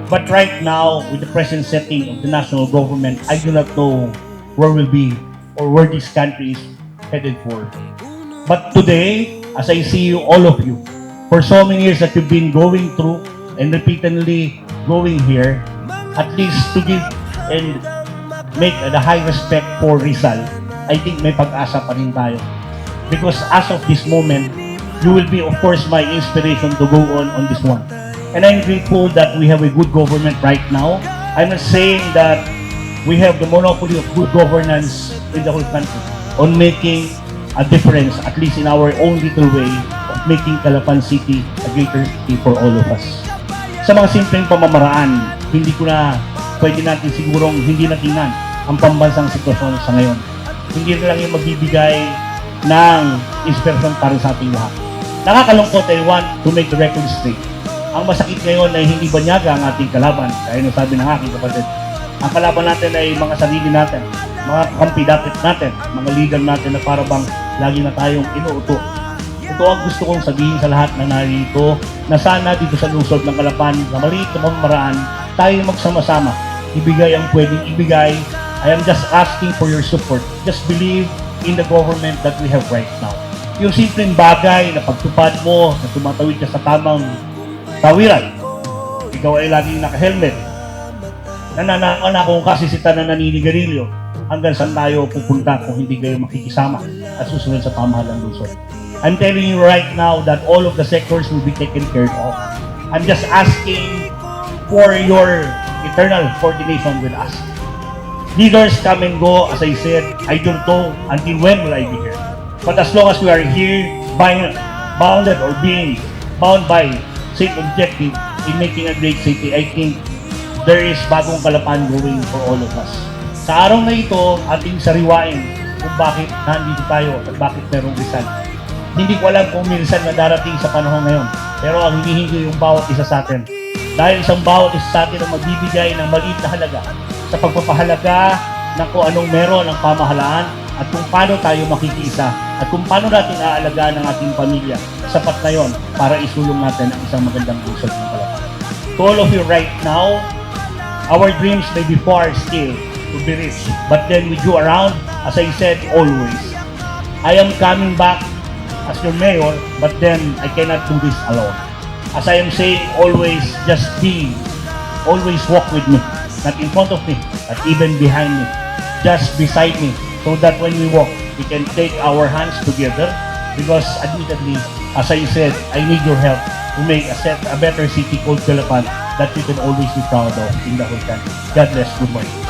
But right now, with the present setting of the national government, I do not know where we'll be or where this country is headed for. But today, as I see you, all of you, for so many years that you've been going through and repeatedly going here, at least to give and make the high respect for Rizal, I think may pag-asa pa rin tayo. Because as of this moment, you will be, of course, my inspiration to go on this one. And I'm grateful that we have a good government right now. I'm not saying that we have the monopoly of good governance in the whole country on making a difference, at least in our own little way, of making Calapan City a greater city for all of us. Sa mga simpleng pamamaraan, hindi ko na pwede natin sigurong hindi natingnan ang pambansang sitwasyon sa ngayon. Hindi na lang yung magbibigay ng inspirasyon para sa ating lahat. Nakakalungkot, I want to make the record straight. Ang masakit ngayon ay hindi banyaga ang ating kalaban. Kaya nung sabi ng aking kapatid, ang kalaban natin ay mga sarili natin, mga kampi dapat natin, mga leader natin na para bang lagi na tayong inuuto. Ito ang gusto kong sabihin sa lahat na narito, na sana dito sa lungsod ng Calapan, na maliit na pamamaraan, tayo magsama-sama. Ibigay ang pwedeng ibigay. I am just asking for your support. Just believe in the government that we have right now. Yung simpleng bagay na pagtupad mo, na tumatawid ka sa tamang tawiran, ikaw ay laging naka-helmet, nananaan akong kasisita na naninigarilyo, hanggang saan tayo pupunta kung hindi kayo makikisama at susunod sa pamahalang lungsod. I'm telling you right now that all of the sectors will be taken care of. I'm just asking for your eternal coordination with us. Leaders come and go, as I said, I don't know until when will I be here. But as long as we are here, bounded or being bound by same objective in making a great city, I think there is bagong Calapan going for all of us. Sa araw na ito, ating sariwain kung bakit nandito tayo at bakit merong Rizal. Hindi ko alam kung minsan na darating sa panahon ngayon, pero ang hinihingi yung bawat isa sa atin. Dahil isang bawat isa sa atin ang magbibigay ng maliit na halaga sa pagpapahalaga ng kung anong meron ng pamahalaan at kung paano tayo makikiisa at kung paano natin aalagaan ang ating pamilya. Sapat na yon para isulong natin ang isang magandang lungsod ng Calapan. To all of you right now, our dreams may be far still to be reached, but then with you around, as I said always, I am coming back as your mayor, but then I cannot do this alone. As I am saying always, just always walk with me, not in front of me, not even behind me, just beside me, so that when we walk, we can take our hands together, because admittedly, as I said, I need your help to make a better city called Calapan that we can always be proud of in the whole country. God bless. Good morning.